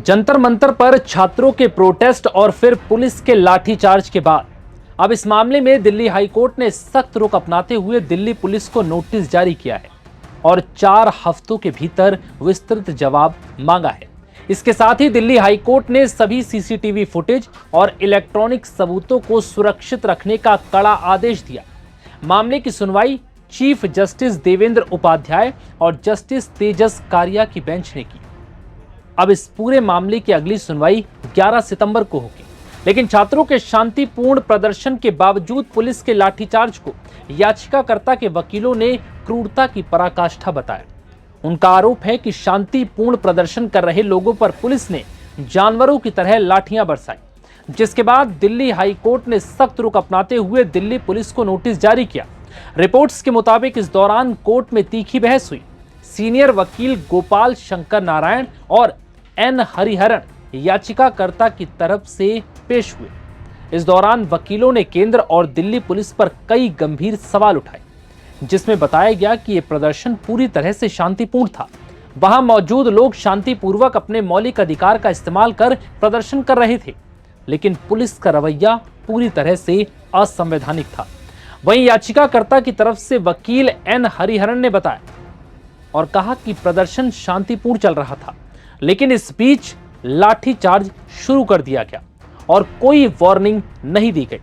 जंतर मंतर पर छात्रों के प्रोटेस्ट और फिर पुलिस के लाठीचार्ज के बाद अब इस मामले में दिल्ली हाईकोर्ट ने सख्त रुख अपनाते हुए दिल्ली पुलिस को नोटिस जारी किया है और 4 हफ्तों के भीतर विस्तृत जवाब मांगा है। इसके साथ ही दिल्ली हाईकोर्ट ने सभी सीसीटीवी फुटेज और इलेक्ट्रॉनिक सबूतों को सुरक्षित रखने का कड़ा आदेश दिया। मामले की सुनवाई चीफ जस्टिस देवेंद्र उपाध्याय और जस्टिस तेजस कारिया की बेंच ने की। अब इस पूरे मामले की अगली सुनवाई 11 सितंबर को होगी, लेकिन छात्रों के शांतिपूर्ण प्रदर्शन के बावजूद पुलिस के लाठीचार्ज को याचिकाकर्ता के वकीलों ने क्रूरता की पराकाष्ठा बताया। उनका आरोप है कि शांतिपूर्ण प्रदर्शन कर रहे लोगों पर पुलिस ने जानवरों की तरह लाठियां बरसाई, जिसके बाद दिल्ली हाईकोर्ट ने सख्त रुख अपनाते हुए दिल्ली पुलिस को नोटिस जारी किया। रिपोर्ट्स के मुताबिक इस दौरान कोर्ट में तीखी बहस हुई। सीनियर वकील गोपाल शंकर नारायण और एन हरिहरन याचिकाकर्ता की तरफ से पेश हुए। इस दौरान वकीलों ने केंद्र और दिल्ली पुलिस पर कई गंभीर सवाल उठाए, जिसमें बताया गया कि यह प्रदर्शन पूरी तरह से शांतिपूर्ण था। वहां मौजूद लोग शांतिपूर्वक अपने मौलिक अधिकार का इस्तेमाल कर प्रदर्शन कर रहे थे, लेकिन पुलिस का रवैया पूरी तरह से असंवैधानिक था। वहीं याचिकाकर्ता की तरफ से वकील एन हरिहरन ने बताया और कहा कि प्रदर्शन शांतिपूर्ण चल रहा था, लेकिन इस बीच लाठीचार्ज शुरू कर दिया गया और कोई वार्निंग नहीं दी गई।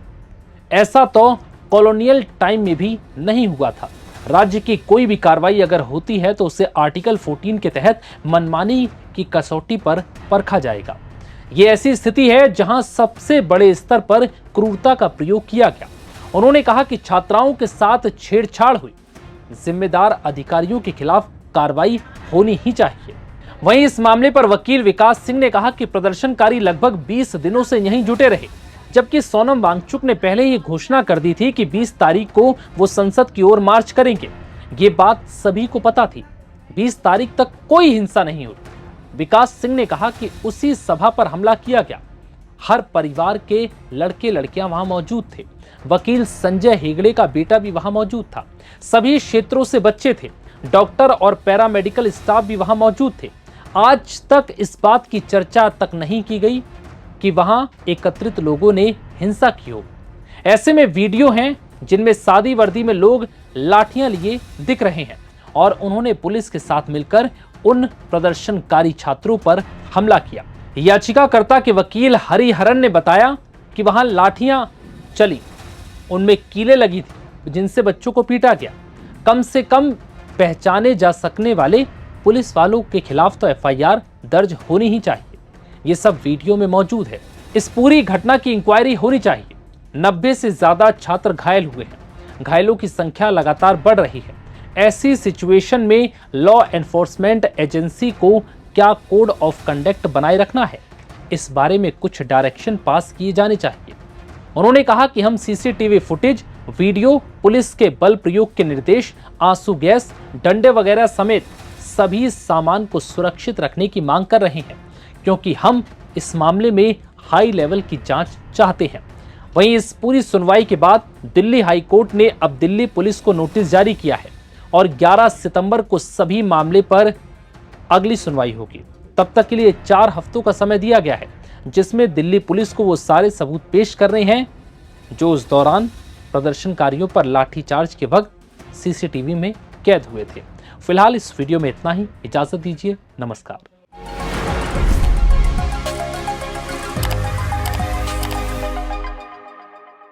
ऐसा तो कॉलोनियल टाइम में भी नहीं हुआ था। राज्य की कोई भी कार्रवाई अगर होती है तो उसे आर्टिकल 14 के तहत मनमानी की कसौटी पर परखा जाएगा। ये ऐसी स्थिति है जहां सबसे बड़े स्तर पर क्रूरता का प्रयोग किया गया। उन्होंने कहा कि छात्राओं के साथ छेड़छाड़ हुई, जिम्मेदार अधिकारियों के खिलाफ कार्रवाई होनी ही चाहिए। वहीं इस मामले पर वकील विकास सिंह ने कहा कि प्रदर्शनकारी लगभग 20 दिनों से यहीं जुटे रहे, जबकि सोनम वांगचुक ने पहले ही घोषणा कर दी थी कि 20 तारीख को वो संसद की ओर मार्च करेंगे। ये बात सभी को पता थी। 20 तारीख तक कोई हिंसा नहीं हुई। विकास सिंह ने कहा कि उसी सभा पर हमला किया गया। हर परिवार के लड़के लड़कियां वहां मौजूद थे। वकील संजय हेगड़े का बेटा भी वहां मौजूद था। सभी क्षेत्रों से बच्चे थे। डॉक्टर और पैरामेडिकल स्टाफ भी वहां मौजूद थे। आज तक इस बात की चर्चा तक नहीं की गई कि वहां एकत्रित लोगों ने हिंसा की हो। ऐसे में वीडियो हैं जिनमें सादी वर्दी में लोग लाठियां लिए दिख रहे हैं और उन्होंने पुलिस के साथ मिलकर उन प्रदर्शनकारी छात्रों पर हमला किया। याचिकाकर्ता के वकील हरिहरन ने बताया कि वहां लाठियां चली, उनमें कीलें लगी थी जिनसे बच्चों को पीटा गया। कम से कम पहचाने जा सकने वाले पुलिस वालों के खिलाफ तो एफआईआर दर्ज होनी ही चाहिए। ये सब वीडियो में मौजूद है। इस पूरी घटना की इंक्वायरी होनी चाहिए। 90 से ज्यादा छात्र घायल हुए हैं। घायलों की संख्या लगातार बढ़ रही है। ऐसी सिचुएशन में लॉ एनफोर्समेंट एजेंसी को क्या कोड ऑफ कंडक्ट बनाए रखना है, इस बारे में कुछ डायरेक्शन पास किए जाने चाहिए। उन्होंने कहा कि हम सीसीटीवी फुटेज, वीडियो, पुलिस के बल प्रयोग के निर्देश, आंसू गैस, डंडे वगैरह समेत सभी सामान को सुरक्षित रखने की मांग कर रहे हैं, क्योंकि हम इस मामले में हाई लेवल की जांच चाहते हैं। वहीं इस पूरी सुनवाई के बाद दिल्ली हाईकोर्ट ने अब दिल्ली पुलिस को नोटिस जारी किया है और 11 सितंबर को सभी मामले पर अगली सुनवाई होगी। तब तक के लिए 4 हफ्तों का समय दिया गया है, जिसमें दिल्ली पुलिस को वो सारे सबूत पेश करने हैं जो उस दौरान प्रदर्शनकारियों पर लाठीचार्ज के वक्त सीसीटीवी में कैद हुए थे। फिलहाल इस वीडियो में इतना ही। इजाजत दीजिए। नमस्कार।